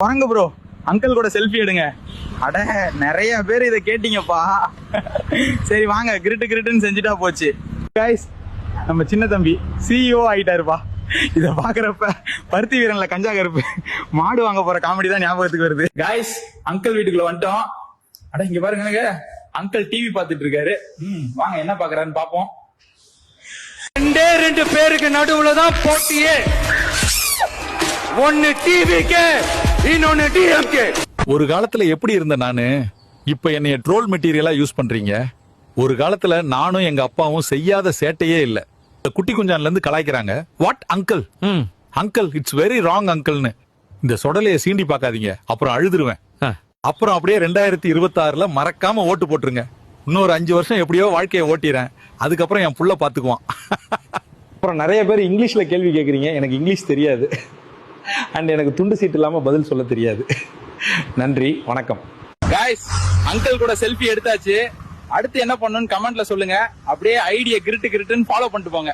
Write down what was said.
வாங்க bro, uncle கூட selfie எடுங்க. அட நிறைய பேர் இதை கேட்டீங்கப்பா. சரி வாங்க, கிரிட்டுன்னு செஞ்சுட்டா போச்சு. கைஸ், நம்ம சின்ன தம்பி CEO ஆயிட்டாருப்பா. இத பாக்குறப்ப பருத்தி வீரன்ல கஞ்சா கருப்பு மாடு வாங்க போற காமெடி தான் ஞாபகத்துக்கு வருது. கைஸ், அங்கிள் வீட்டுக்குள்ள வந்துட்டோம். அட இங்க பாருங்க, அங்கிள் டிவி பாத்துட்டு இருக்காரு. வாங்க என்ன பாக்குறாருன்னு பாப்போம். ரெண்டு பேருக்கு நடுவுல தான் போட்டியே. ஒன்னு டிவிக்கு, இன்னொன்னு டிஎம்கே. ஒரு காலத்துல எப்படி இருந்த நானு, இப்ப என்னைய ட்ரோல் மெட்டீரியலா யூஸ் பண்றீங்க. ஒரு காலத்துல நானும் எங்க அப்பாவும் செய்யாத சேட்டையே இல்ல. குட்டி குஞ்சான்ல இருந்து கலாய்க்கிறாங்க. What uncle, uncle it's very wrong அங்கிள்னு. இந்த சொடலைய சீண்டி பாக்காதீங்க, அப்புறம் அழுதுருவேன். அப்புறம் அப்படியே 2026ல மறக்காம ஓட்டு போட்டுருங்க. இன்னொரு 5 வருஷம் எப்படியோ வாழ்க்கையை ஓட்டிறேன். அதுக்கப்புறம் என் புள்ள பாத்துக்குவான். அப்புறம் நிறைய பேர் இங்கிலீஷ்ல கேள்வி கேட்குறீங்க. எனக்கு இங்கிலீஷ் தெரியாது அண்ட் எனக்கு துண்டு சீட்டு இல்லாம பதில் சொல்ல தெரியாது. நன்றி, வணக்கம். கைஸ், அங்கிள் கூட செல்ஃபி எடுத்தாச்சு. அடுத்து என்ன பண்ணணும்னு கமெண்ட்ல சொல்லுங்க. அப்படியே ஐடியா கிரிட்டுன்னு ஃபாலோ பண்ணிட்டு போங்க.